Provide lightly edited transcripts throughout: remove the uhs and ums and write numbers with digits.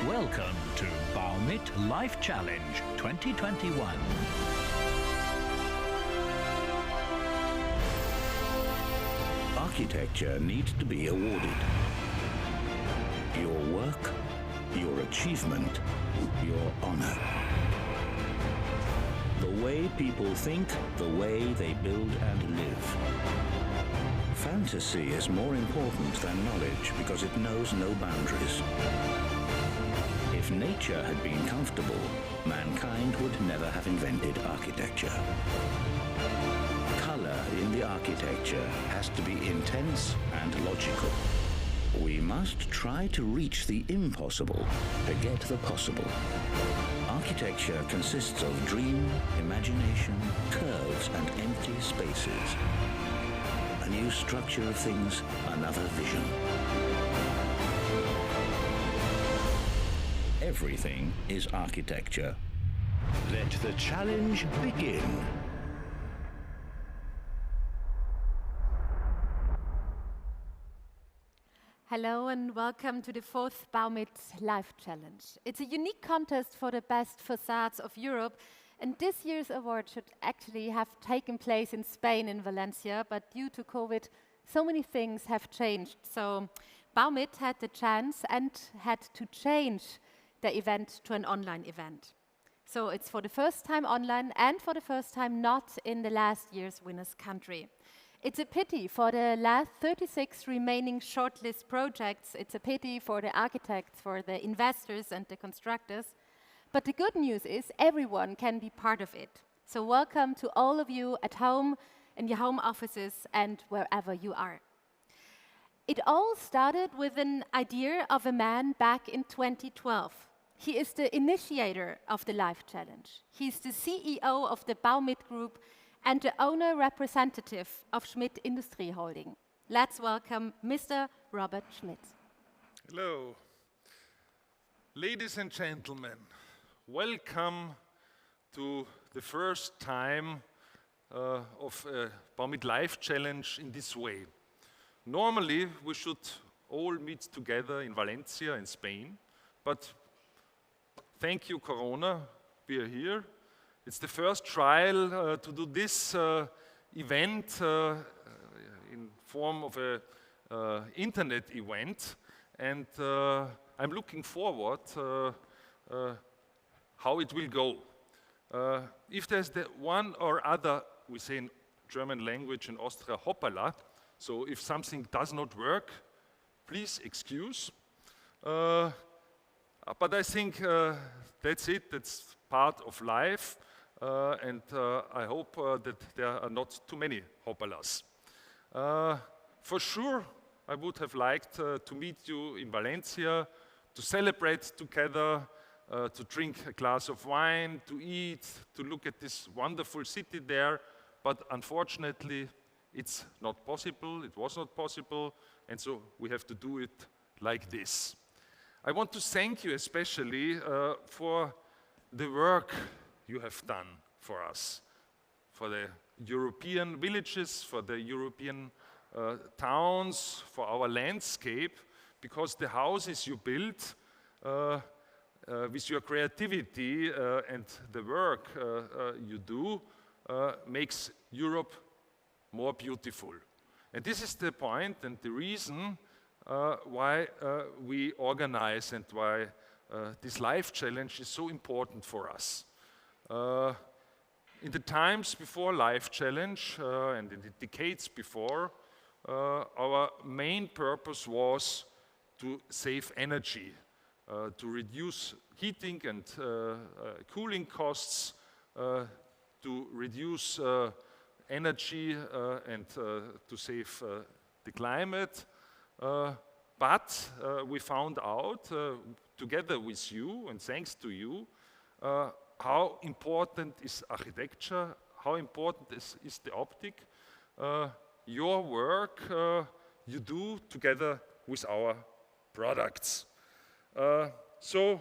Welcome to Baumit Life Challenge 2021. Architecture needs to be awarded. Your work, your achievement, your honor. The way people think, the way they build and live. Fantasy is more important than knowledge because it knows no boundaries. If nature had been comfortable, mankind would never have invented architecture. Color in the architecture has to be intense and logical. We must try to reach the impossible to get the possible. Architecture consists of dream, imagination, curves and empty spaces. A new structure of things, another vision. Everything is architecture. Let the challenge begin. Hello and welcome to the fourth Baumit Life Challenge. It's a unique contest for the best facades of Europe, and this year's award should actually have taken place in Spain, in Valencia, but due to COVID, so many things have changed. So Baumit had the chance and had to change the event to an online event. So it's for the first time online and for the first time not in the last year's winner's country. It's a pity for the last 36 remaining shortlist projects. It's a pity for the architects, for the investors and the constructors. But the good news is everyone can be part of it. So welcome to all of you at home, in your home offices and wherever you are. It all started with an idea of a man back in 2012. He is the initiator of the Life Challenge. He's the CEO of the Baumit Group and the owner representative of Schmidt Industry Holding. Let's welcome Mr. Robert Schmidt. Hello. Ladies and gentlemen, welcome to the first time of a Baumit Life Challenge in this way. Normally, we should all meet together in Valencia in Spain, but thank you, Corona, we are here. It's the first trial to do this event in form of an internet event, and I'm looking forward how it will go. If there's the one or other, we say in German language in Austria, hoppala, so if something does not work, please excuse. But I think that's it, that's part of life. And I hope that there are not too many hoppalas. For sure, I would have liked to meet you in Valencia, to celebrate together, to drink a glass of wine, to eat, to look at this wonderful city there. But unfortunately, it's not possible, it was not possible, and so we have to do it like this. I want to thank you especially for the work you have done for us, for the European villages, for the European towns, for our landscape, because the houses you built with your creativity and the work you do makes Europe more beautiful. And this is the point and the reason why we organize and why this Life Challenge is so important for us. In the times before Life Challenge and in the decades before, our main purpose was to save energy, to reduce heating and cooling costs, to reduce energy and to save the climate. But we found out, together with you and thanks to you, how important is architecture, how important is the optic, your work you do together with our products. So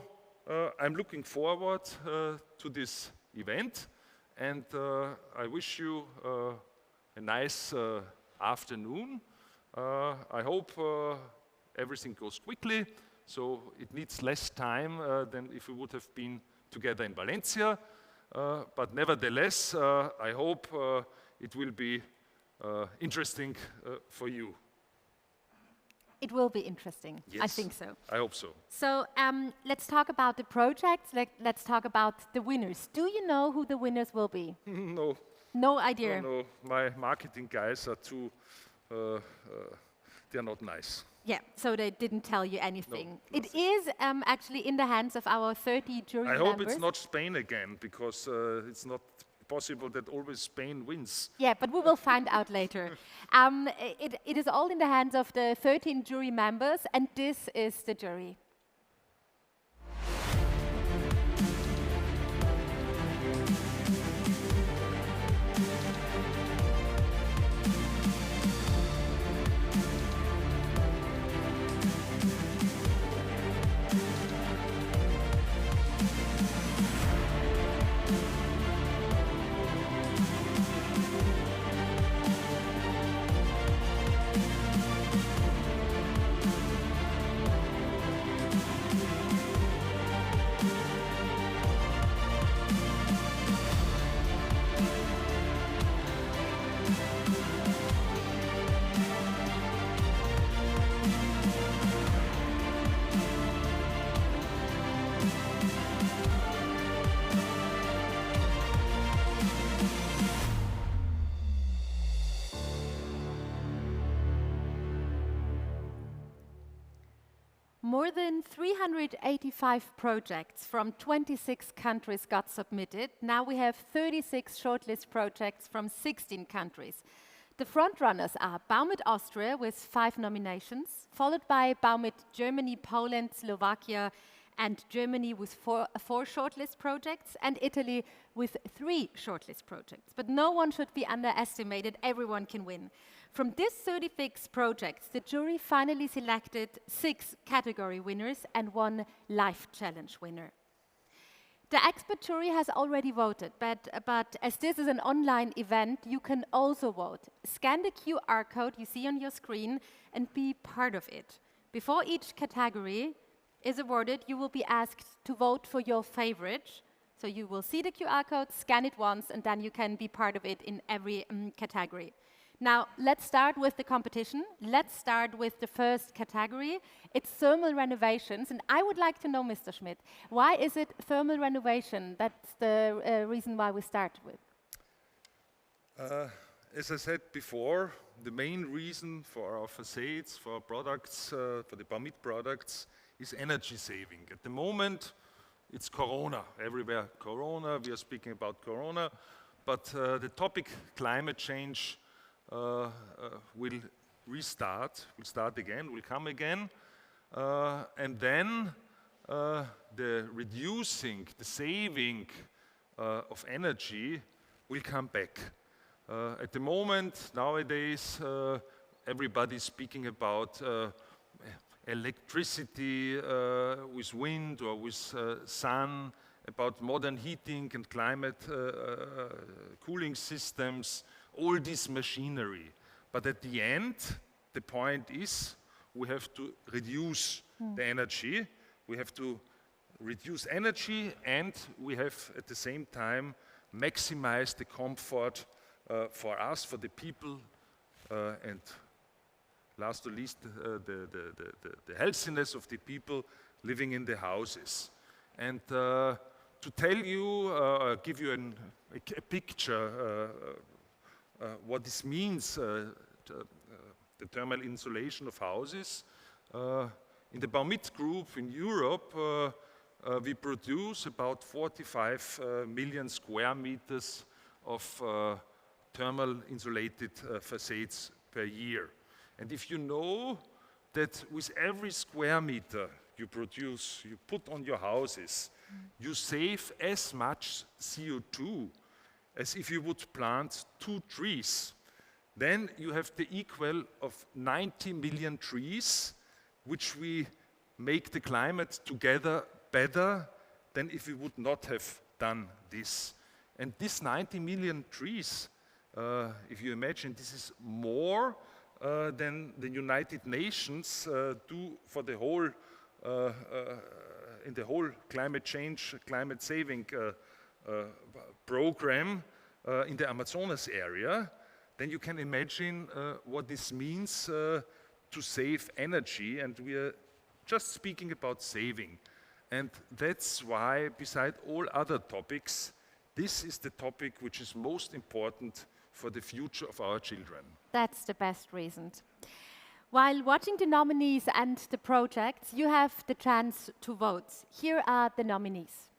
I'm looking forward to this event, and I wish you a nice afternoon. I hope everything goes quickly, so it needs less time than if we would have been together in Valencia. But nevertheless, I hope it will be interesting for you. It will be interesting. I Yes, think so. I hope so. So let's talk about the projects. Let's talk about the winners. Do you know who the winners will be? No, No idea. no, my marketing guys are too, they're not nice. Yeah, so they didn't tell you anything. It nothing. is actually in the hands of our 30 jury I members. hope it's not Spain again, because it's not possible that always Spain wins. Yeah, but we will find out later. It is all in the hands of the 13 jury members, and this is the jury. More than 385 projects from 26 countries got submitted. Now we have 36 shortlist projects from 16 countries. The frontrunners are Baumit Austria with 5 nominations, followed by Baumit Germany, Poland, Slovakia, and Germany with 4 shortlist projects, and Italy with 3 shortlist projects. But no one should be underestimated, everyone can win. From these 36 projects, the jury finally selected 6 category winners and 1 life challenge winner. The expert jury has already voted, but as this is an online event, you can also vote. Scan the QR code you see on your screen and be part of it. Before each category is awarded, you will be asked to vote for your favorite. So you will see the QR code, scan it once, and then you can be part of it in every category. Now, let's start with the competition. Let's start with the first category. It's thermal renovations, and I would like to know, Mr. Schmidt, why is it thermal renovation? That's the reason why we started with. As I said before, the main reason for our facades, for our products, for the Baumit products, is energy saving. At the moment, it's Corona. Everywhere Corona, we are speaking about Corona, but the topic climate change will restart, will start again, will come again, and then the reducing, the saving of energy will come back. At the moment, nowadays, everybody's speaking about electricity with wind or with sun, about modern heating and climate cooling systems, all this machinery. But at the end, the point is we have to reduce the energy. We have to reduce energy, and we have at the same time maximize the comfort for us, for the people, and last but least, the healthiness of the people living in the houses. And to tell you, give you a picture what this means, the thermal insulation of houses. In the Baumit group in Europe, we produce about 45 million square meters of thermal insulated facades per year. And if you know that with every square meter you produce, you put on your houses, you save as much CO2 as if you would plant 2 trees, then you have the equal of 90 million trees, which we make the climate together better than if we would not have done this. And these 90 million trees, if you imagine, this is more than the United Nations do for the whole in the whole climate change, climate saving program in the Amazonas area, then you can imagine what this means to save energy, and we are just speaking about saving. And that's why, beside all other topics, this is the topic which is most important for the future of our children. That's the best reason. While watching the nominees and the projects, you have the chance to vote. Here are the nominees.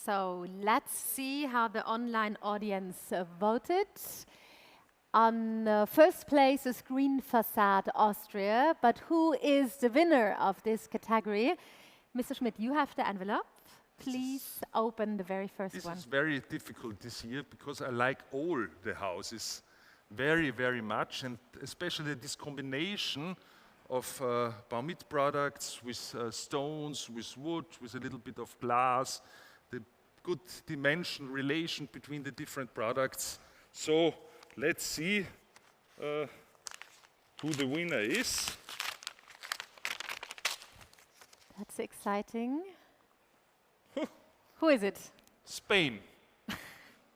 So let's see how the online audience voted. On first place is Green Facade Austria, but who is the winner of this category? Mr. Schmidt, you have the envelope. Please open the very first one. This is very difficult this year because I like all the houses very, very much, and especially this combination of Baumit products with stones, with wood, with a little bit of glass, the good dimension relation between the different products. So let's see who the winner is. That's exciting. Who is it? Spain.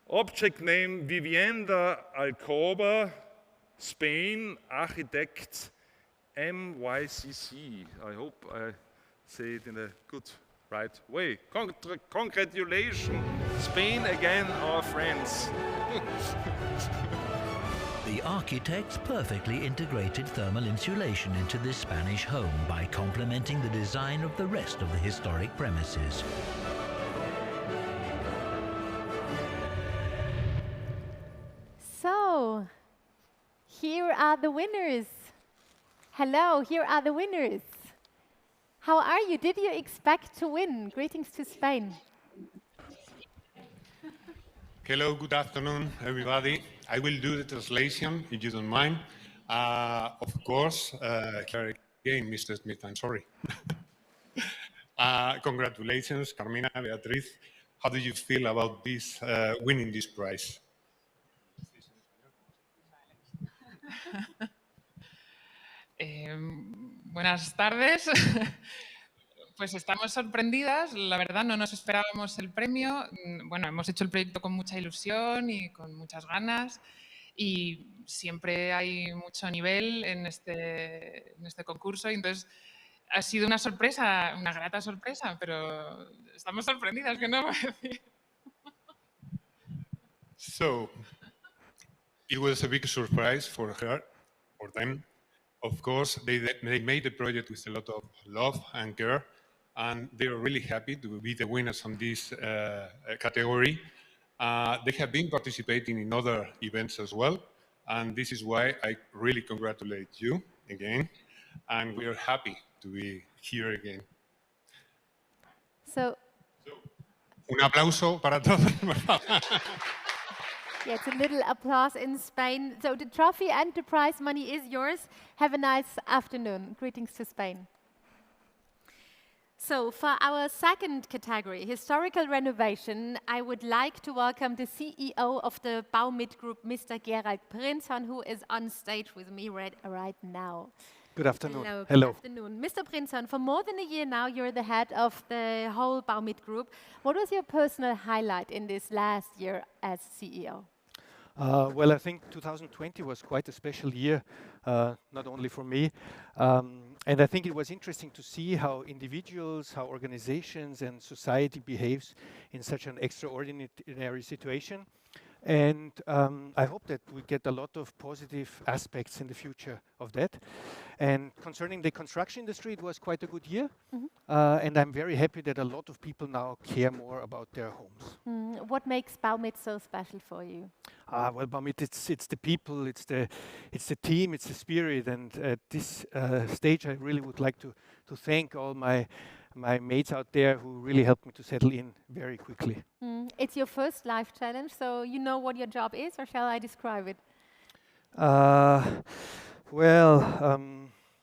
Object name Vivienda Alcoba, Spain, architect MYCC. I hope I say it in a good, right way. Congratulations, Spain again, our friends. The architects perfectly integrated thermal insulation into this Spanish home by complementing the design of the rest of the historic premises. So, here are the winners. Hello, here are the winners. How are you? Did you expect to win? Greetings to Spain. Hello, good afternoon, everybody. I will do the translation, if you don't mind. Of course, here again, Mr. Smith, I'm sorry. Congratulations, Carmina, Beatriz. How do you feel about this, winning this prize? Buenas tardes. Pues estamos sorprendidas, la verdad no nos esperábamos el premio. Bueno, hemos hecho el proyecto con mucha ilusión y con muchas ganas y siempre hay mucho nivel en este concurso y entonces ha sido una sorpresa, una grata sorpresa, pero estamos sorprendidas, que no voy a decir. So, it was a big surprise for her, for them. Of course, they made the project with a lot of love and care, and they're really happy to be the winners on this category. They have been participating in other events as well, and this is why I really congratulate you again, and we are happy to be here again. So, un aplauso para todos. yeah, it's a little applause in Spain. So the trophy and the prize money is yours. Have a nice afternoon. Greetings to Spain. So for our second category, historical renovation, I would like to welcome the CEO of the Baumit Group, Mr. Gerald Prinzhorn, who is on stage with me right now. Good afternoon. Hello. Hello. Good afternoon. Mr. Prinzhorn, for more than a year now, you're the head of the whole Baumit Group. What was your personal highlight in this last year as CEO? Well, I think 2020 was quite a special year, not only for me. And I think it was interesting to see how individuals, how organizations and society behaves in such an extraordinary situation. And I hope that we get a lot of positive aspects in the future of that. And concerning the construction industry, it was quite a good year. And I'm very happy that a lot of people now care more about their homes. What makes Baumit so special for you? Well, Baumit, it's the people, it's the team, it's the spirit. And at this stage, I really would like to thank all my mates out there who really helped me to settle in very quickly. It's your first life challenge, so you know what your job is, or shall I describe it?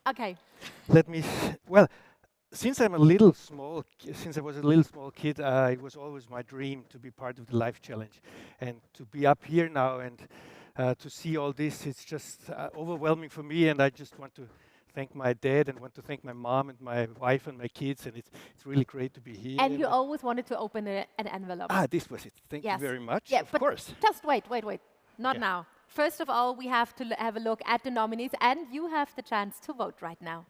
Okay. Since I'm a little small, since I was a little small kid, it was always my dream to be part of the life challenge, and to be up here now and to see all this, it's just overwhelming for me, and I just want to thank my dad and want to thank my mom and my wife and my kids, and it's really great to be here. And you always wanted to open an envelope. This was it. Thank you very much. Yeah, of but course. Just wait. Not now. First of all, we have to have a look at the nominees, and you have the chance to vote right now.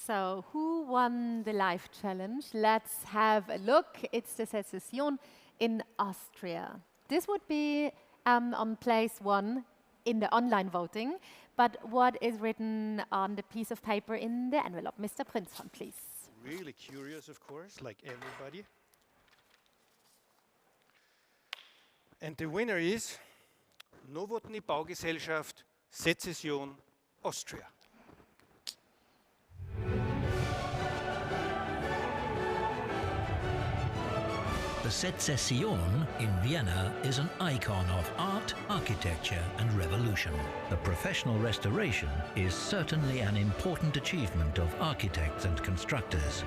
So, who won the life challenge? Let's have a look. It's the Secession in Austria. This would be on place 1 in the online voting, but what is written on the piece of paper in the envelope? Mr. Prinzhorn, please. Really curious, of course, like everybody. And the winner is Novotny Baugesellschaft, Secession, Austria. The Secession in Vienna is an icon of art, architecture and revolution. The professional restoration is certainly an important achievement of architects and constructors.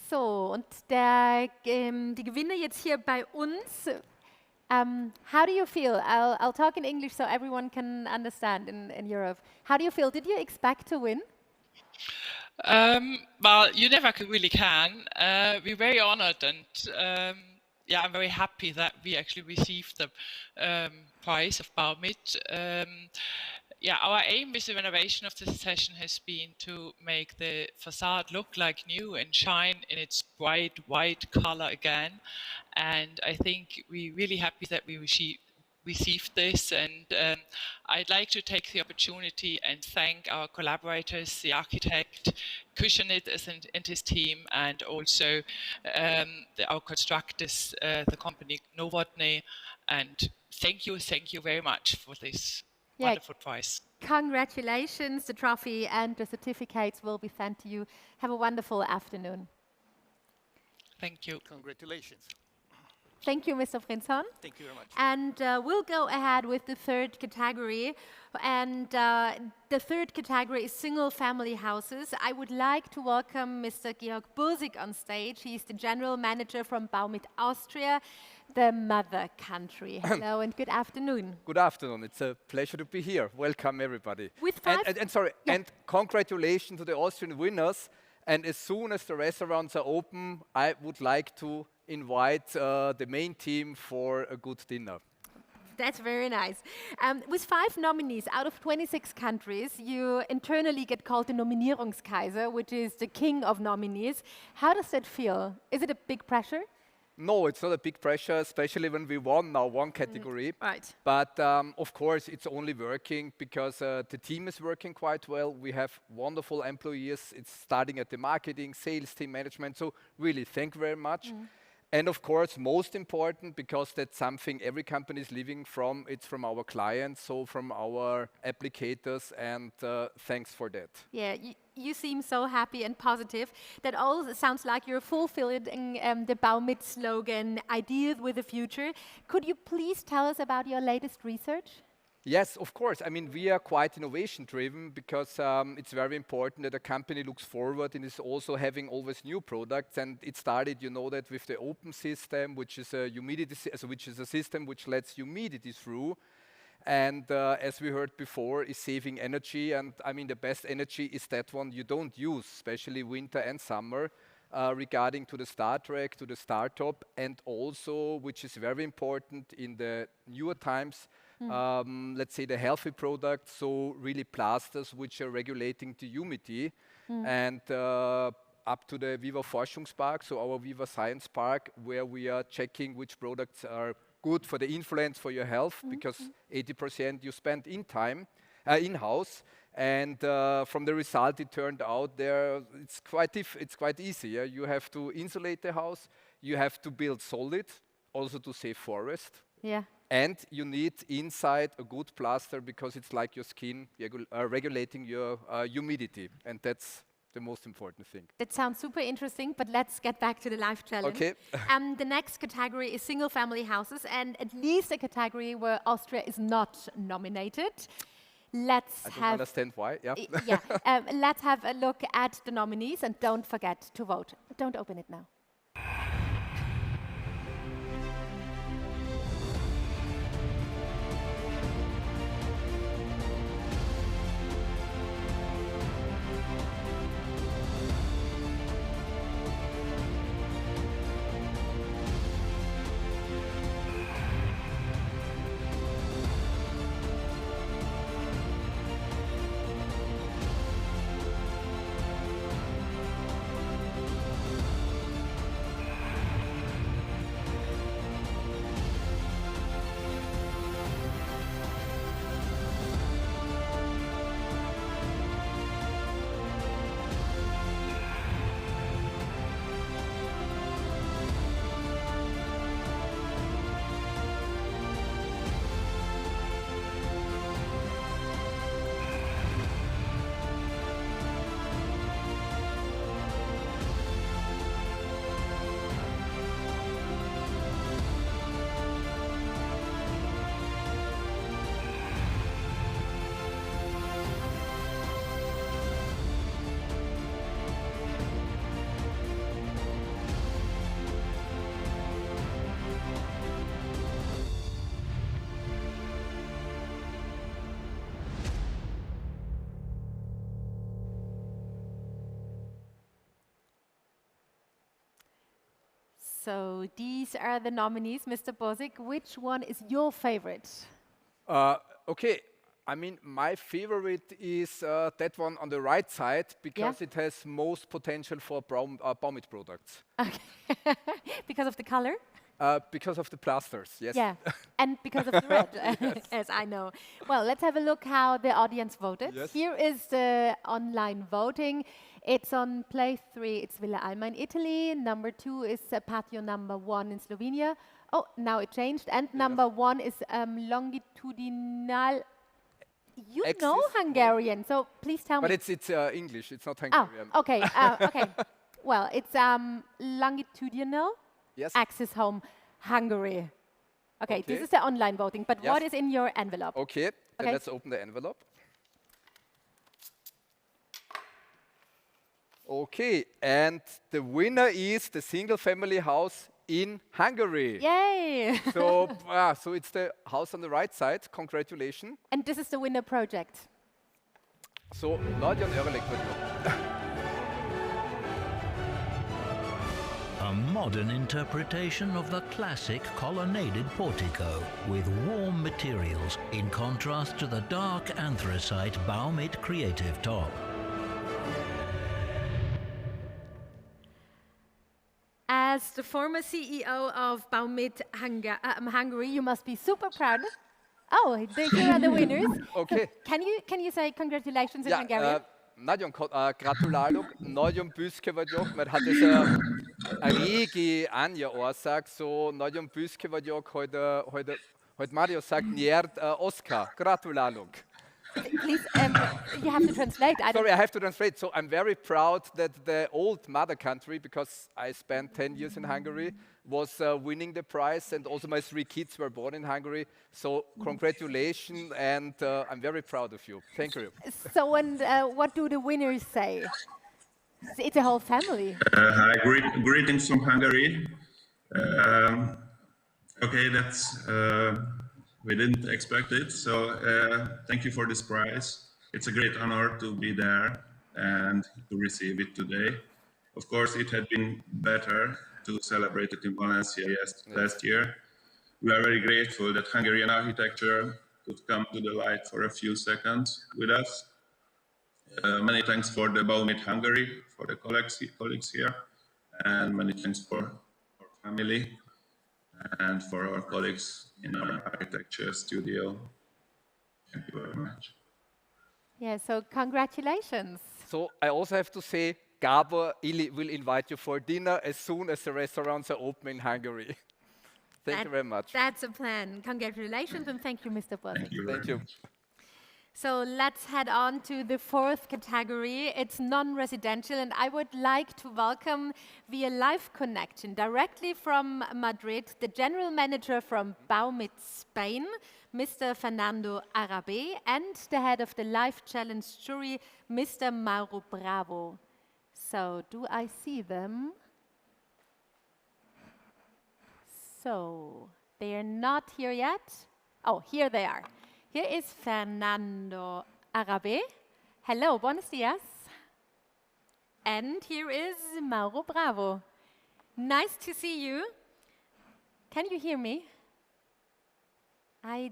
So, und die Gewinner jetzt hier bei uns. How do you feel? I'll talk in English so everyone can understand in Europe. How do you feel? Did you expect to win? Well, you never really can. We're very honored, and yeah, I'm very happy that we actually received the prize of Baumit. Yeah, our aim with the renovation of the session has been to make the facade look like new and shine in its bright white color again. And I think we're really happy that we received this, and I'd like to take the opportunity and thank our collaborators, the architect, Kuschanit and his team, and also our constructors, the company Novotny, and thank you very much for this. wonderful prize. Congratulations, the trophy and the certificates will be sent to you. Have a wonderful afternoon. Thank you. Congratulations. Thank you, Mr. Frinson. Thank you very much. And we'll go ahead with the third category. And the third category is single-family houses. I would like to welcome Mr. Georg Bursig on stage. He's the general manager from Baumit Austria, the mother country. Hello and good afternoon. Good afternoon. It's a pleasure to be here. Welcome, everybody. With five- And congratulations to the Austrian winners. And as soon as the restaurants are open, I would like to invite the main team for a good dinner. That's very nice. With 5 nominees out of 26 countries, you internally get called the Nominierungskaiser, which is the king of nominees. How does that feel? Is it a big pressure? No, it's not a big pressure, especially when we won now one category. Right. But of course, it's only working because the team is working quite well. We have wonderful employees. It's starting at the marketing, sales team, management. So really, thank you very much. And of course, most important, because that's something every company is living from, it's from our clients, so from our applicators, and thanks for that. Yeah, you seem so happy and positive. That all sounds like you're fulfilling the Baumit slogan, ideas with the future. Could you please tell us about your latest research? Yes, of course. I mean, we are quite innovation driven because it's very important that a company looks forward and is also having always new products. And it started, you know, that with the open system, which is a system which lets humidity through. And as we heard before, is saving energy. And I mean, the best energy is that one you don't use, especially winter and summer, regarding to the start track, to the startup, and also, which is very important in the newer times, let's say the healthy products, so really plasters which are regulating the humidity, and up to the Viva Forschungspark, so our Viva Science Park, where we are checking which products are good for the influence for your health, because 80% you spend in-house. And from the result, it turned out it's quite easy. Yeah? You have to insulate the house, you have to build solid, also to save forest. Yeah. And you need inside a good plaster because it's like your skin regulating your humidity. And that's the most important thing. That sounds super interesting, but let's get back to the life challenge. Okay. The next category is single-family houses, and at least a category where Austria is not nominated. I don't understand why. Yeah. Let's have a look at the nominees, and don't forget to vote. Don't open it now. So these are the nominees, Mr. Bursig. Which one is your favorite? Okay, I mean, my favorite is that one on the right side because it has most potential for Baumit products. Okay. Because of the color? Because of the plasters, yes. Yeah, and because of the red, as I know. Well, let's have a look how the audience voted. Yes. Here is the online voting. It's on place 3, it's Villa Alma in Italy. Number 2 is Patio number 1 in Slovenia. Oh, now it changed. And number 1 is longitudinal You axis. know Hungarian, so please tell But me. it's English, it's not Hungarian. Oh, okay, okay. Well, it's longitudinal Yes. axis home, Hungary. Okay, this Okay. is the online voting, but Yes. what is in your envelope? Okay, then Okay. let's open the envelope. Okay, and the winner is the single family house in Hungary. Yay! So it's the house on the right side. Congratulations. And this is the winner project. So, nagyon örülök vagyok. A modern interpretation of the classic colonnaded portico with warm materials in contrast to the dark anthracite Baumit creative top. As the former CEO of Baumit Hungary, you must be super proud. Oh, here are the winners. Okay. So can you say congratulations in Ja, Hungarian? nagyon gratulálok, nagyon büszke vagyok, mert hát ez a régi Anja ország, so nagyon büszke vagyok, hogy Mario sagt, nyert Oscar. Gratulálok. Please, you have to translate. Sorry, I have to translate. So I'm very proud that the old mother country, because I spent 10 years in Hungary, was winning the prize, and also my 3 kids were born in Hungary. So congratulations, and I'm very proud of you. Thank you. So, and what do the winners say? It's a whole family. Hi, greetings from Hungary. Okay, that's we didn't expect it, so thank you for this prize. It's a great honor to be there and to receive it today. Of course, it had been better to celebrate it in Valencia last year. We are very grateful that Hungarian architecture could come to the light for a few seconds with us. Many thanks for the Baumit Hungary, for the colleagues here, and many thanks for our family and for our colleagues in our architecture studio. Thank you very much. Yeah, so congratulations. So I also have to say, Gabor will invite you for dinner as soon as the restaurants are open in Hungary. Thank you very much. That's a plan. Congratulations and thank you, Mr. Bosik. Thank you. So let's head on to the 4th category. It's non-residential, and I would like to welcome via live connection directly from Madrid, the general manager from Baumit Spain, Mr. Fernando Arabe, and the head of the live challenge jury, Mr. Mauro Bravo. So do I see them? So they are not here yet. Oh, here they are. Here is Fernando Arabe. Hello, buenos dias. And here is Mauro Bravo. Nice to see you. Can you hear me? I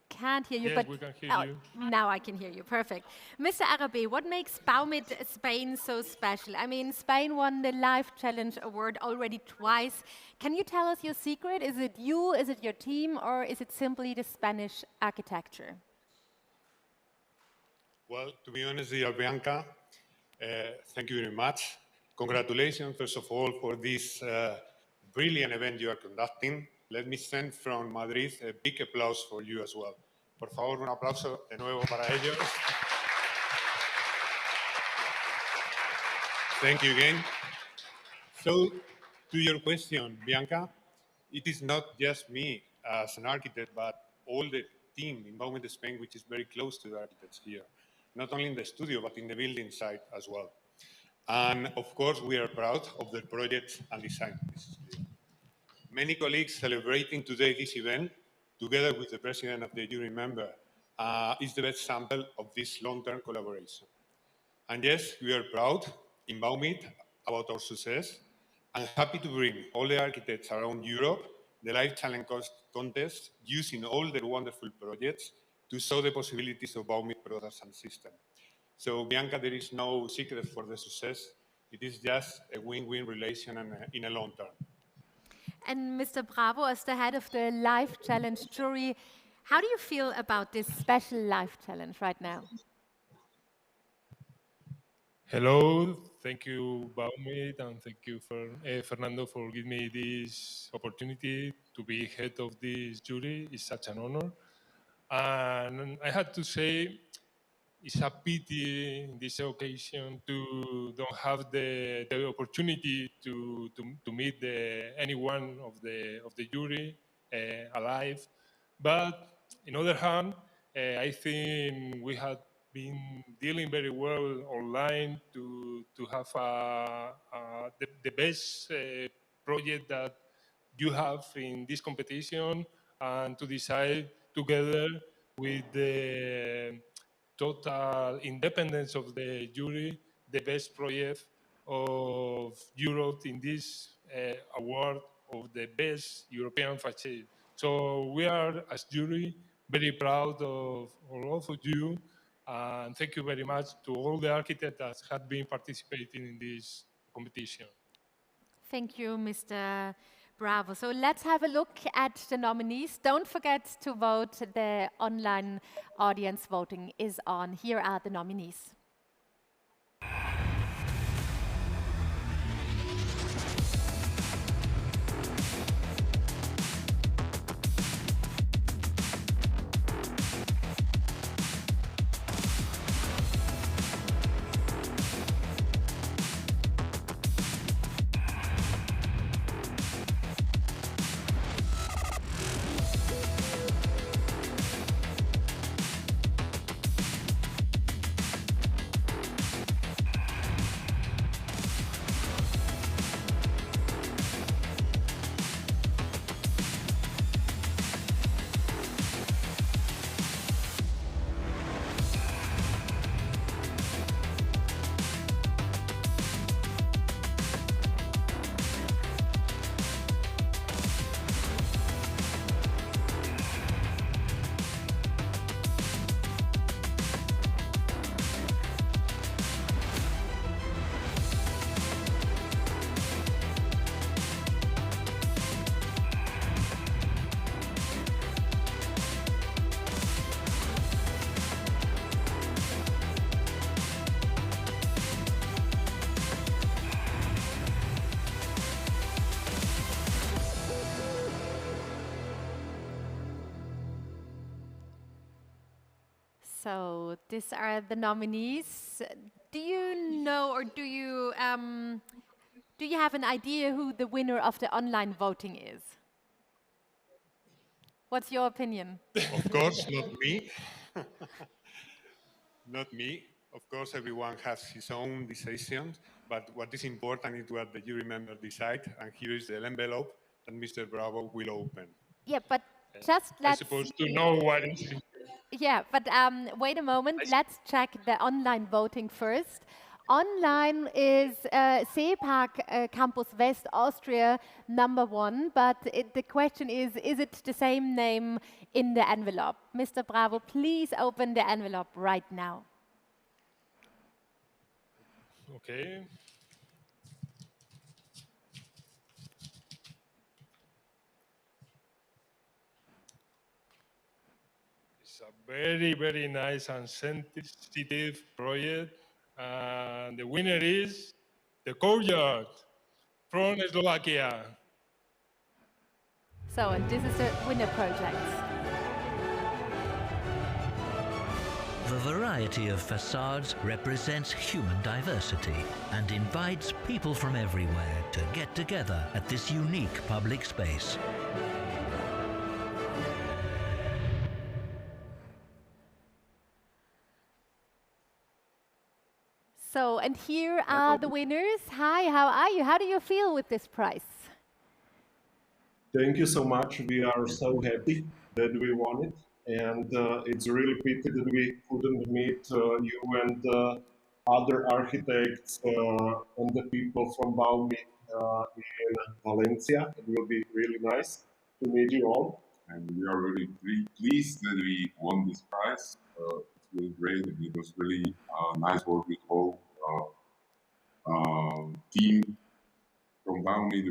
can't hear you, yes, but we can hear you. Now I can hear you. Perfect. Mr. Arabe, what makes Baumit Spain so special? I mean, Spain won the Life Challenge Award already twice. Can you tell us your secret? Is it you, is it your team, or is it simply the Spanish architecture? Well, to be honest, dear Bianca, thank you very much. Congratulations, first of all, for this brilliant event you are conducting. Let me send from Madrid a big applause for you as well. Por favor, un aplauso de nuevo para ellos. Thank you again. So, to your question, Bianca, it is not just me as an architect, but all the team in Baumit Spain, which is very close to the architects here, not only in the studio, but in the building site as well. And of course, we are proud of the project and design. Many colleagues celebrating today this event, together with the president of the jury member, is the best sample of this long-term collaboration. And yes, we are proud in Baumit about our success and happy to bring all the architects around Europe the Life Challenge contest using all their wonderful projects to show the possibilities of Baumit products and systems. So, Bianca, there is no secret for the success. It is just a win-win relation and in a long term. And Mr. Bravo, as the head of the Life Challenge jury, how do you feel about this special Life Challenge right now? Hello, thank you, Baumit, and thank you, Fernando, for giving me this opportunity to be head of this jury. It's such an honor. And I had to say, it's a pity in this occasion to don't have the opportunity to meet any one of the jury alive. But on the other hand, I think we have been dealing very well online to have the best project that you have in this competition, and to decide together with the total independence of the jury, the best project of Europe in this award of the best European facade. So we are, as jury, very proud of all of you, and thank you very much to all the architects that have been participating in this competition. Thank you, Mr. Bravo. So let's have a look at the nominees. Don't forget to vote. The online audience voting is on. Here are the nominees. So these are the nominees. Do you know, or do you have an idea who the winner of the online voting is? What's your opinion? Of course, not me. Not me. Of course, everyone has his own decisions, but what is important is what the jury members decide, and here is the envelope that Mr. Bravo will open. Yeah, but just let's... I'm supposed to know what is it. Yeah, but wait a moment. Let's check the online voting first. Online is Seepark Campus West Austria #1, but the question is it the same name in the envelope? Mr. Bravo, please open the envelope right now. Okay. It's a very, very nice and sensitive project. And the winner is the courtyard from Slovakia. So, and this is the winner project. The variety of facades represents human diversity and invites people from everywhere to get together at this unique public space. So, and here are the winners. Hi, how are you? How do you feel with this prize? Thank you so much. We are so happy that we won it. And it's really pity that we couldn't meet you and other architects and the people from Baumi in Valencia. It will be really nice to meet you all. And we are really pleased that we won this prize. It's really great. It was really nice work with whole team from Baumi.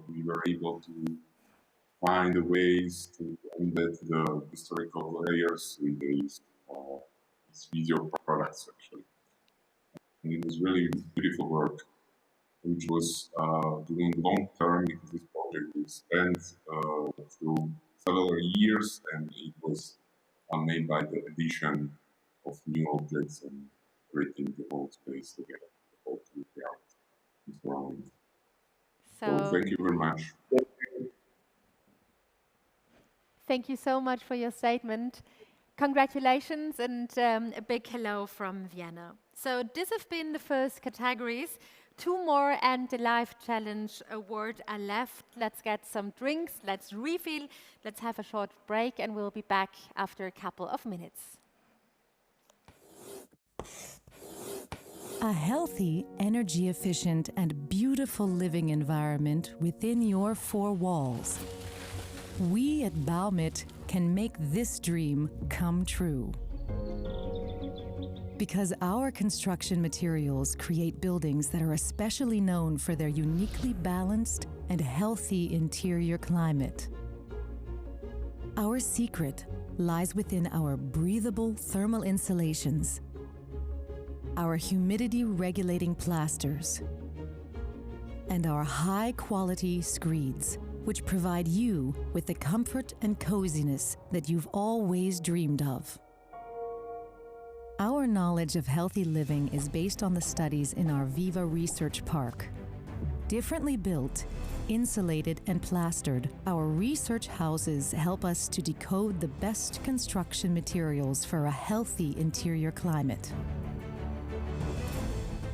We were able to find the ways to embed the historical layers with these video products, actually. And it was really beautiful work, which was doing long term, because this project was spent through several years, and it was made by the addition of new objects and creating the whole space together, the whole reality. So thank you very much. Thank you so much for your statement. Congratulations and a big hello from Vienna. So this have been the first categories. 2 more and the Life Challenge award are left. Let's get some drinks, let's refill, let's have a short break, and we'll be back after a couple of minutes. A healthy, energy-efficient, and beautiful living environment within your 4 walls. We at Baumit can make this dream come true. Because our construction materials create buildings that are especially known for their uniquely balanced and healthy interior climate. Our secret lies within our breathable thermal insulations, our humidity-regulating plasters, and our high-quality screeds, which provide you with the comfort and coziness that you've always dreamed of. Our knowledge of healthy living is based on the studies in our Viva Research Park. Differently built, insulated, and plastered, our research houses help us to decode the best construction materials for a healthy interior climate.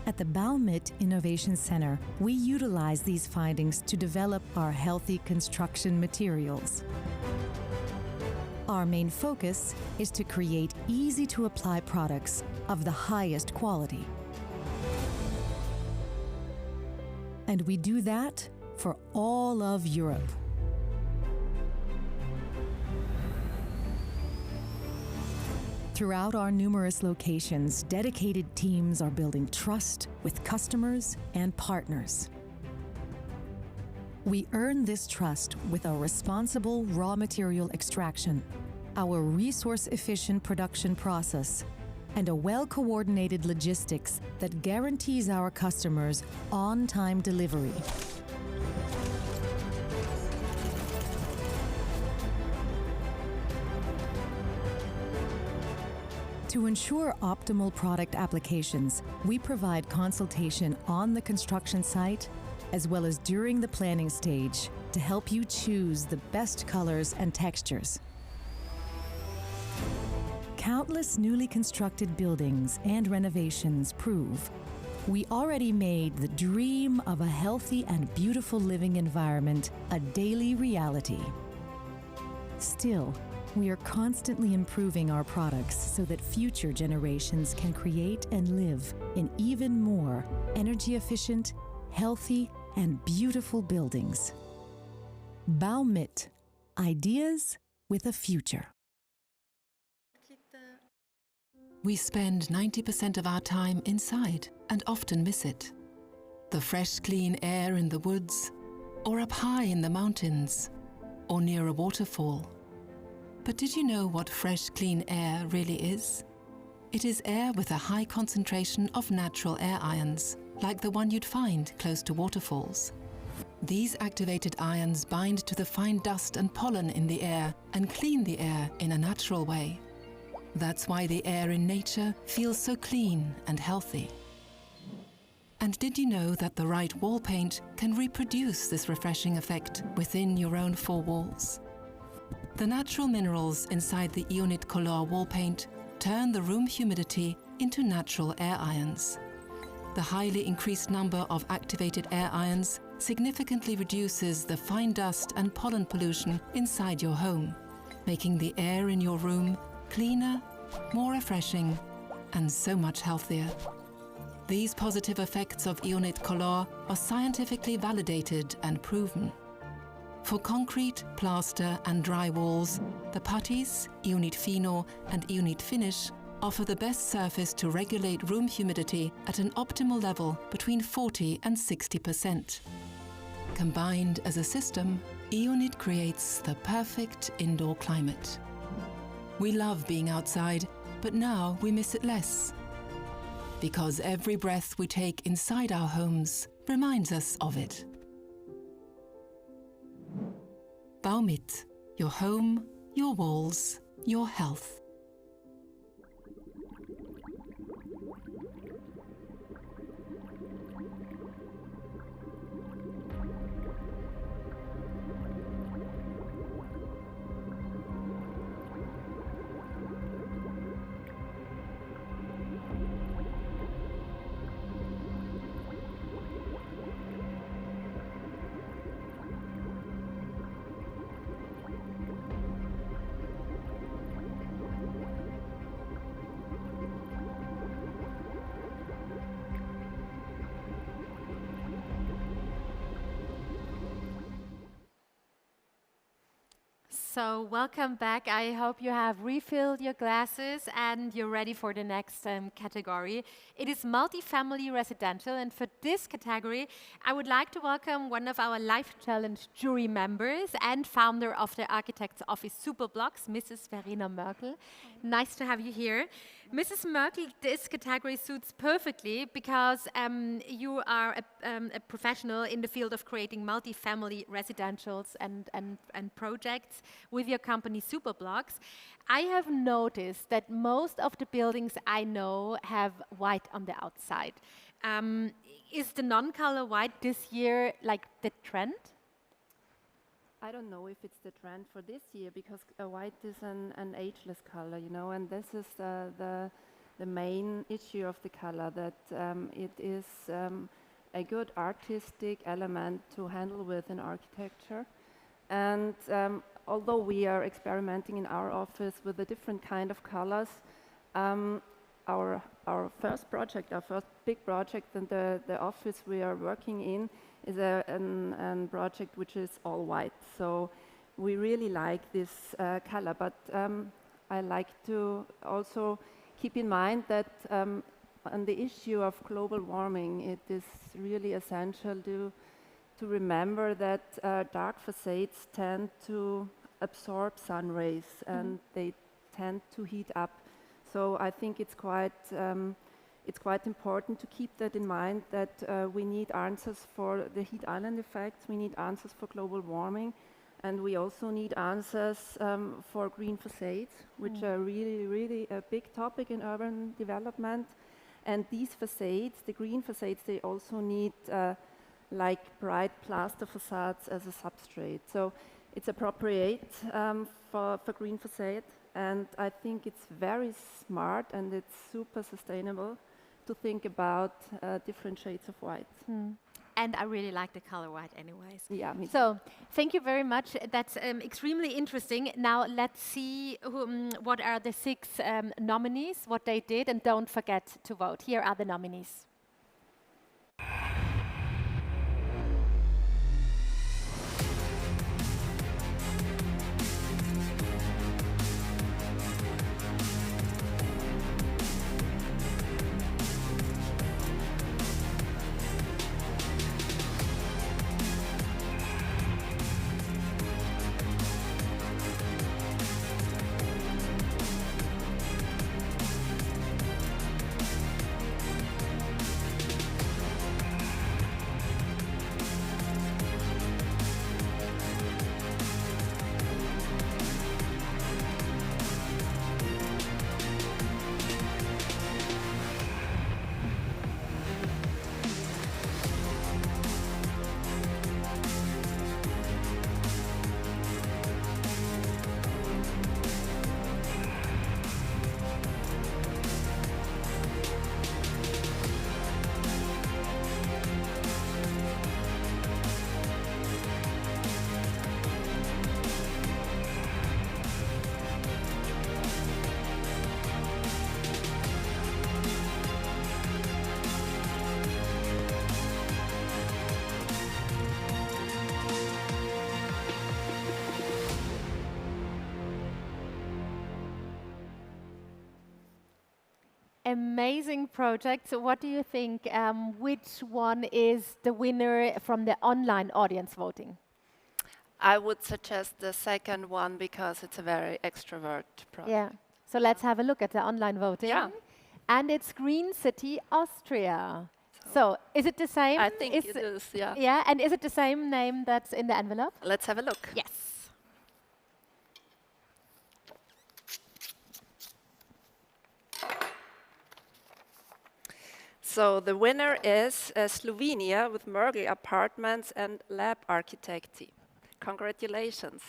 At the Baumit Innovation Center, we utilize these findings to develop our healthy construction materials. Our main focus is to create easy-to-apply products of the highest quality. And we do that for all of Europe. Throughout our numerous locations, dedicated teams are building trust with customers and partners. We earn this trust with our responsible raw material extraction, our resource-efficient production process, and a well-coordinated logistics that guarantees our customers on-time delivery. To ensure optimal product applications, we provide consultation on the construction site as well as during the planning stage to help you choose the best colors and textures. Countless newly constructed buildings and renovations prove we already made the dream of a healthy and beautiful living environment a daily reality. Still, we are constantly improving our products so that future generations can create and live in even more energy-efficient, healthy, and beautiful buildings. Baumit, ideas with a future. We spend 90% of our time inside and often miss it. The fresh, clean air in the woods, or up high in the mountains, or near a waterfall. But did you know what fresh, clean air really is? It is air with a high concentration of natural air ions, like the one you'd find close to waterfalls. These activated ions bind to the fine dust and pollen in the air and clean the air in a natural way. That's why the air in nature feels so clean and healthy. And did you know that the right wall paint can reproduce this refreshing effect within your own 4 walls? The natural minerals inside the Ionit Color wall paint turn the room humidity into natural air ions. The highly increased number of activated air ions significantly reduces the fine dust and pollen pollution inside your home, making the air in your room cleaner, more refreshing, and so much healthier. These positive effects of Ionit Color are scientifically validated and proven. For concrete, plaster, and dry walls, the putties, Ionit Fino, and Ionit Finish offer the best surface to regulate room humidity at an optimal level between 40 and 60%. Combined as a system, Ionit creates the perfect indoor climate. We love being outside, but now we miss it less. Because every breath we take inside our homes reminds us of it. Baumit, your home, your walls, your health. So welcome back. I hope you have refilled your glasses and you're ready for the next category. It is multifamily residential, and for this category, I would like to welcome one of our Life Challenge jury members and founder of the Architects Office Superblocks, Mrs. Verena Merkel. Nice to have you here. Mrs. Merkel, this category suits perfectly because you are a professional in the field of creating multifamily residentials and projects with your company Superblocks. I have noticed that most of the buildings I know have white on the outside. Is the non-color white this year like the trend? I don't know if it's the trend for this year, because white is an ageless color, you know, and this is the main issue of the color, that it is a good artistic element to handle with in architecture. And although we are experimenting in our office with a different kind of colors, our first project, our first big project, and the office we are working in is a project which is all white. So we really like this color, but I like to also keep in mind that on the issue of global warming, it is really essential to remember that dark facades tend to absorb sun rays and they tend to heat up. So I think it's quite important to keep that in mind, that we need answers for the heat island effects, we need answers for global warming, and we also need answers for green facades, which are really, really a big topic in urban development. And these facades, the green facades, they also need like bright plaster facades as a substrate. So it's appropriate for green facade, and I think it's very smart and it's super sustainable to think about different shades of white. And I really like the color white anyways. Yeah, me too. So thank you very much. That's extremely interesting. Now let's see what are the 6 nominees, what they did, and don't forget to vote. Here are the nominees. Amazing project. So what do you think? Which one is the winner from the online audience voting? I would suggest the second one because it's a very extrovert project. Yeah. So let's have a look at the online voting. Yeah. And it's Green City Austria. So is it the same? I think it is, yeah. Yeah, and is it the same name that's in the envelope? Let's have a look. Yes. So the winner is Slovenia with Mergel Apartments and Lab Architecti. Congratulations.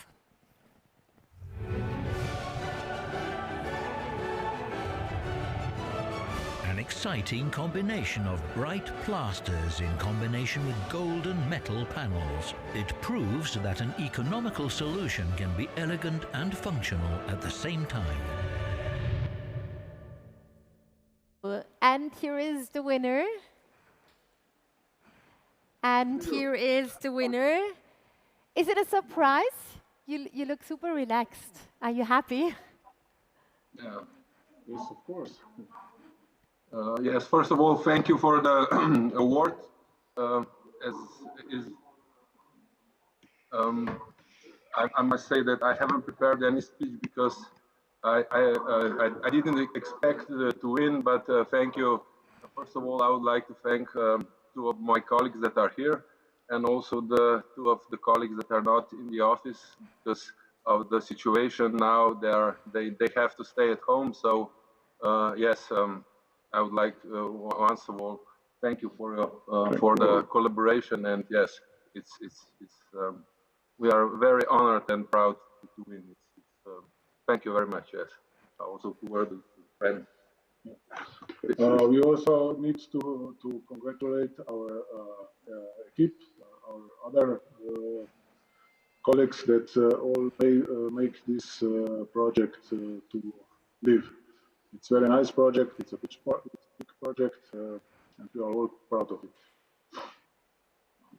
An exciting combination of bright plasters in combination with golden metal panels. It proves that an economical solution can be elegant and functional at the same time. And here is the winner. And here is the winner. Is it a surprise? You look super relaxed. Are you happy? Yeah. Yes, of course. Yes, first of all, thank you for the award. I must say that I haven't prepared any speech because I didn't expect to win, but thank you. First of all, I would like to thank two of my colleagues that are here, and also the two of the colleagues that are not in the office because of the situation now. They have to stay at home. So yes, I would like to, once of all, thank you for the collaboration. And yes, we are very honored and proud to win. Thank you very much. Yes, also to word friends. We also need to congratulate our equipe, our other colleagues that all make this project to live. It's a very nice project. It's a big project, and we are all proud of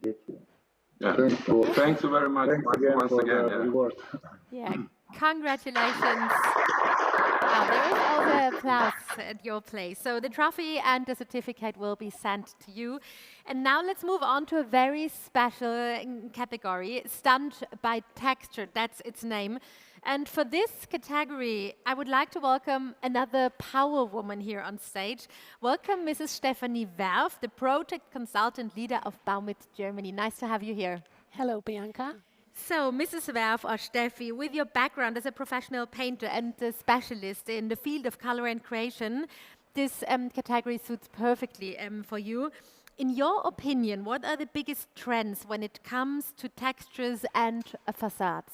it. Yeah. Thank you very much once again. The reward. Yeah, congratulations. There is also applause at your place. So the trophy and the certificate will be sent to you. And now let's move on to a very special category, stunned by texture. That's its name. And for this category, I would like to welcome another power woman here on stage. Welcome Mrs. Stephanie Werf, the project consultant leader of Baumit Germany. Nice to have you here. Hello, Bianca. So, Mrs. Werf or Steffi, with your background as a professional painter and a specialist in the field of color and creation, this category suits perfectly for you. In your opinion, what are the biggest trends when it comes to textures and facades?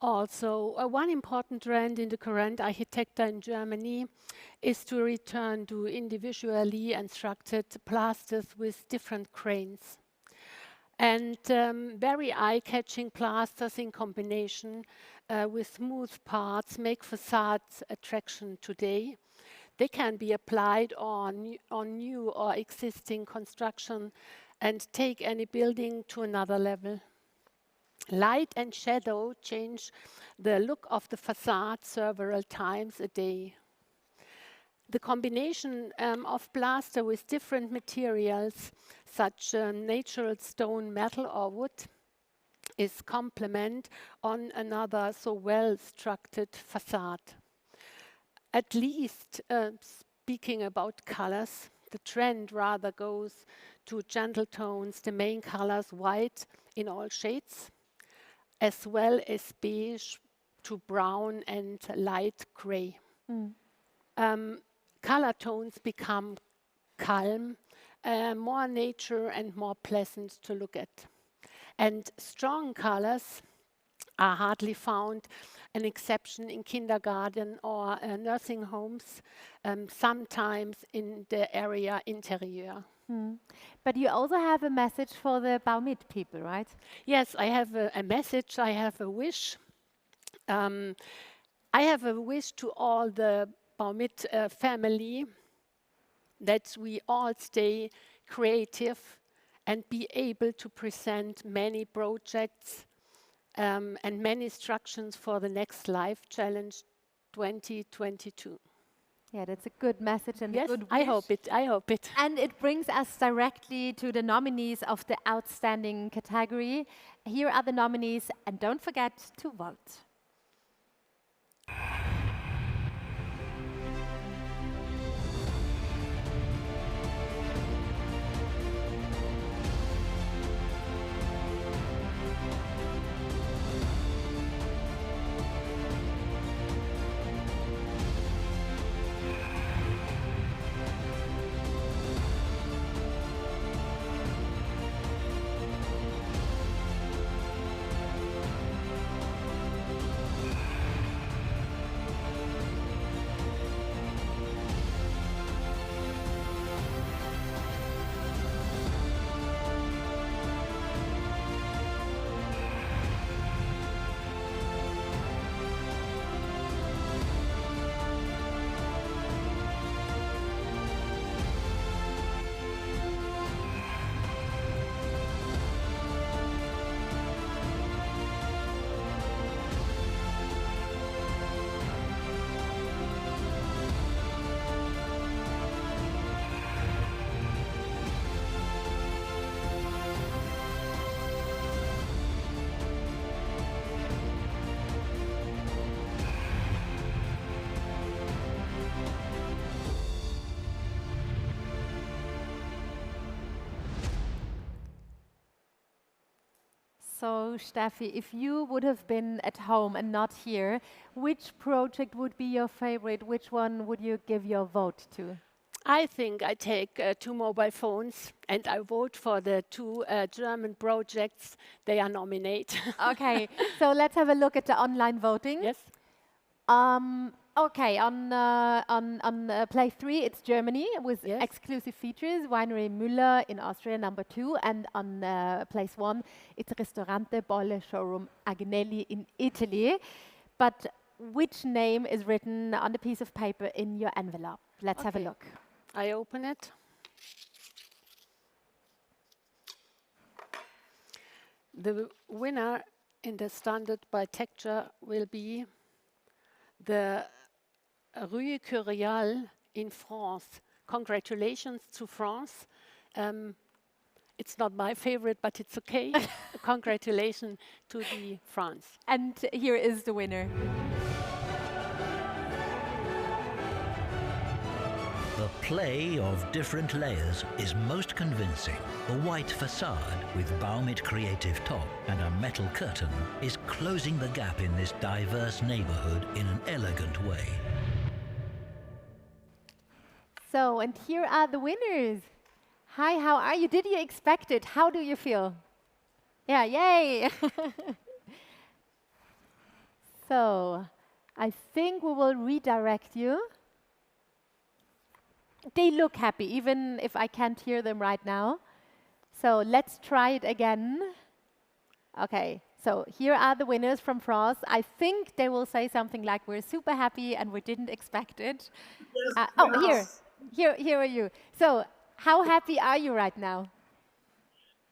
Also, one important trend in the current architecture in Germany is to return to individually constructed plasters with different grains. And very eye-catching plasters in combination with smooth parts make facades attraction today. They can be applied on new or existing construction and take any building to another level. Light and shadow change the look of the facade several times a day. The combination of plaster with different materials, such natural stone, metal or wood, is complement on another so well-structured facade. At least, speaking about colors, the trend rather goes to gentle tones, the main colors white in all shades, as well as beige to brown and light gray. Color tones become calm, more nature and more pleasant to look at. And strong colors are hardly found, an exception in kindergarten or nursing homes, sometimes in the area interior. But you also have a message for the Baumit people, right? Yes, I have a message, I have a wish. I have a wish to all the Baumit family that we all stay creative and be able to present many projects and many instructions for the next Life Challenge 2022. Yeah, that's a good message and yes, a good wish. I hope it. I hope it. And it brings us directly to the nominees of the outstanding category. Here are the nominees, and don't forget to vote. So, Steffi, if you would have been at home and not here, which project would be your favorite? Which one would you give your vote to? I think I take 2 mobile phones and I vote for the 2 German projects they are nominated. Okay, so let's have a look at the online voting. Yes. Okay, on place 3, it's Germany with exclusive features, Winery Müller in Austria, number 2, and on place 1, it's Ristorante Bolle Showroom Agnelli in Italy. But which name is written on the piece of paper in your envelope? Let's have a look. I open it. The winner in the standard by texture will be the Rue Curial in France. Congratulations to France. It's not my favorite, but it's okay. Congratulations to the France. And here is the winner. The play of different layers is most convincing. The white facade with Baumit creative top and a metal curtain is closing the gap in this diverse neighborhood in an elegant way. So, and here are the winners. Hi, how are you? Did you expect it? How do you feel? Yeah, yay! So, I think we will redirect you. They look happy, even if I can't hear them right now. So let's try it again. Okay, so here are the winners from France. I think they will say something like, we're super happy and we didn't expect it. Here are you. So how happy are you right now?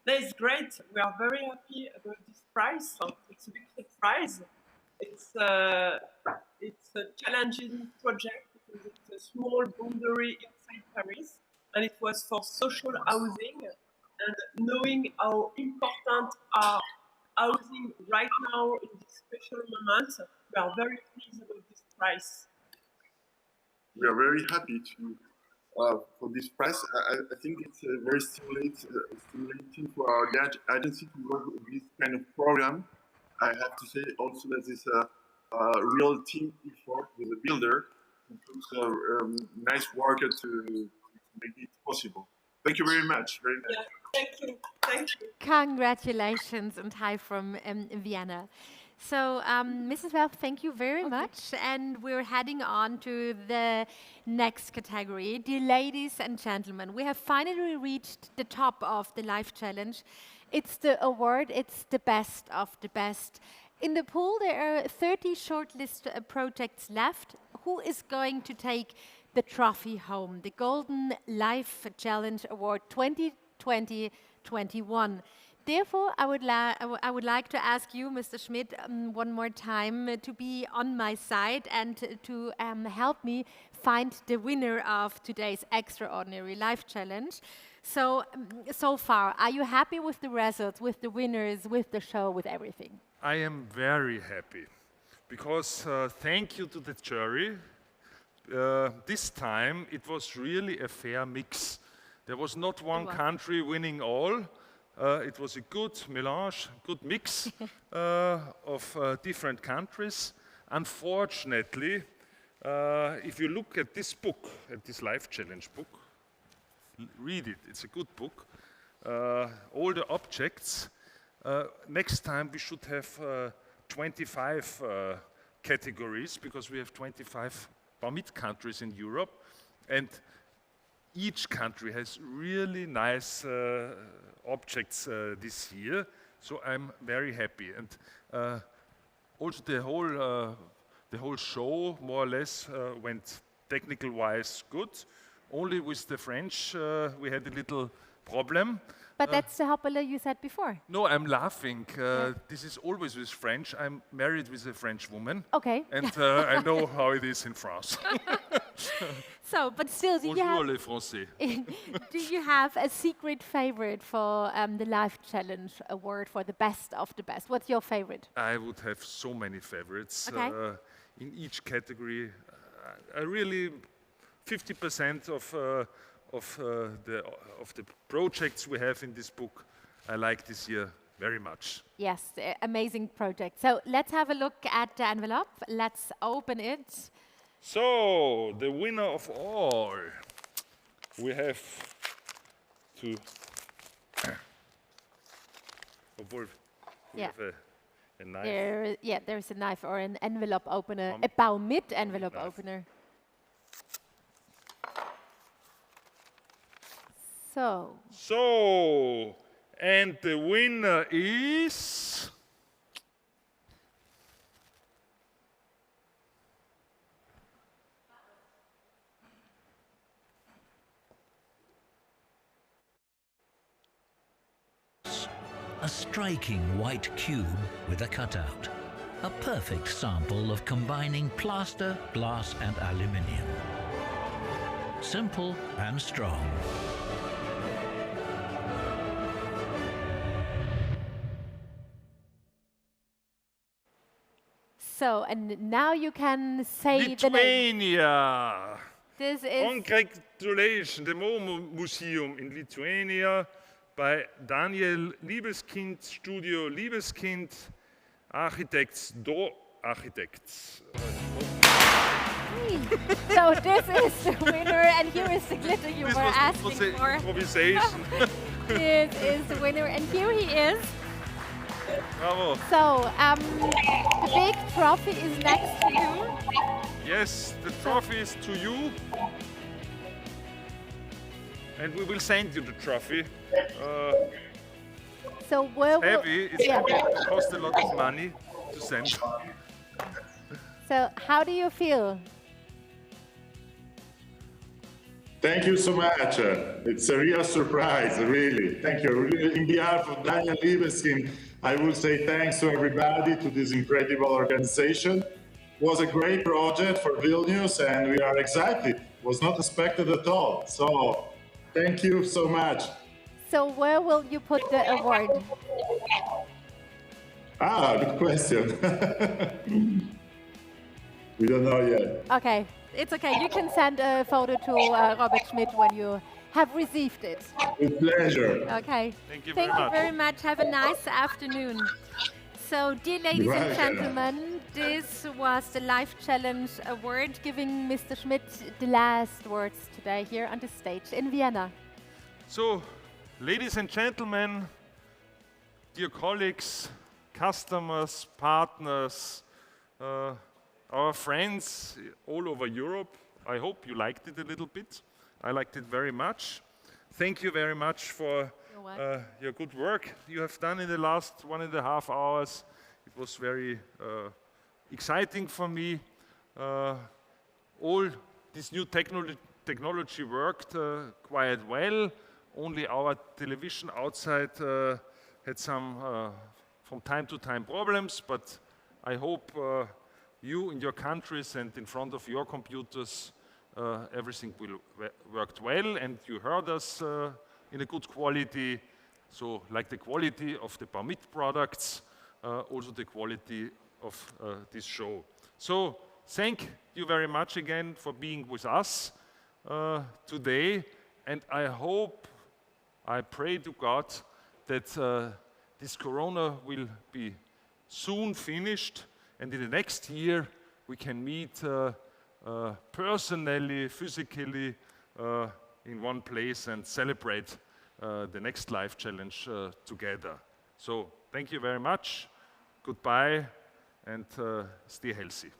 That's great. We are very happy about this prize. It's a big surprise. It's a challenging project. It's a small boundary inside Paris, and it was for social housing. And knowing how important are housing right now in this special moment, we are very pleased about this prize. We are very happy for this prize. I think it's very stimulating for our agency to work with this kind of program. I have to say also that it's a real team effort with the builder. It's a nice work to make it possible. Thank you very much. Very nice. Yeah, thank you. Thank you. Congratulations and hi from Vienna. So, Mrs. Welf, thank you very much. And we're heading on to the next category. Dear ladies and gentlemen, we have finally reached the top of the Life Challenge. It's the award, it's the best of the best. In the pool, there are 30 shortlist projects left. Who is going to take the trophy home, the Golden Life Challenge Award 2020-21? Therefore, I would like to ask you, Mr. Schmidt, one more time to be on my side and to help me find the winner of today's extraordinary Life Challenge. So far, are you happy with the results, with the winners, with the show, with everything? I am very happy because thank you to the jury. This time it was really a fair mix. There was not one country winning all. It was a good melange, good mix of different countries. Unfortunately, if you look at this book, at this Life Challenge book, read it, it's a good book. All the objects. Next time we should have 25 categories because we have 25 Baumit countries in Europe, and each country has really nice objects this year. So I'm very happy, and also the whole show more or less went technical-wise good. Only with the French we had a little problem. But that's the Hoppala you said before. No, I'm laughing. This is always with French. I'm married with a French woman. Okay. And I know how it is in France. So, but still, do you have a secret favorite for the Life Challenge Award for the best of the best? What's your favorite? I would have so many favorites. Okay. In each category. I really 50% of the projects we have in this book I like this year very much. Yes, amazing project. So let's have a look at the envelope. Let's open it. So, the winner of all, we have to, we have a knife. There's a knife or an envelope opener, a Baumit envelope opener. So, and the winner is... A striking white cube with a cutout. A perfect sample of combining plaster, glass and aluminium. Simple and strong. So, and now you can say the name. Lithuania! This is... Congratulations, the Mo Museum in Lithuania by Daniel Liebeskind, Studio Liebeskind, Architects, Architects. So this is the winner, and here is the glitter you were asking for. Improvisation. This is the winner, and here he is. Bravo. So, the big trophy is next to you. Yes, the trophy is to you. And we will send you the trophy. So where it's heavy, it's heavy, it costs a lot of money to send. So how do you feel? Thank you so much. It's a real surprise, really. Thank you. In behalf of Daniel Liebeskind, I will say thanks to everybody, to this incredible organization. It was a great project for Vilnius, and we are excited. It was not expected at all. So thank you so much. So where will you put the award? Good question. We don't know yet. Okay, it's okay. You can send a photo to Robert Schmidt when you have received it. With pleasure. Okay. Thank you very much. Have a nice afternoon. So, dear ladies and gentlemen, this was the Life Challenge Award, giving Mr. Schmidt the last words today here on the stage in Vienna. So, ladies and gentlemen, dear colleagues, customers, partners, our friends all over Europe, I hope you liked it a little bit. I liked it very much. Thank you very much for your good work you have done in the last 1.5 hours. It was very exciting for me. All this new technology worked quite well. Only our television outside had some, from time to time, problems, but I hope you in your countries and in front of your computers, everything will worked well, and you heard us in a good quality. So, like the quality of the Baumit products, also the quality of this show. So, thank you very much again for being with us today, and I hope, I pray to God that this Corona will be soon finished, and in the next year we can meet personally, physically in one place and celebrate the next Life Challenge together. So thank you very much, goodbye, and stay healthy.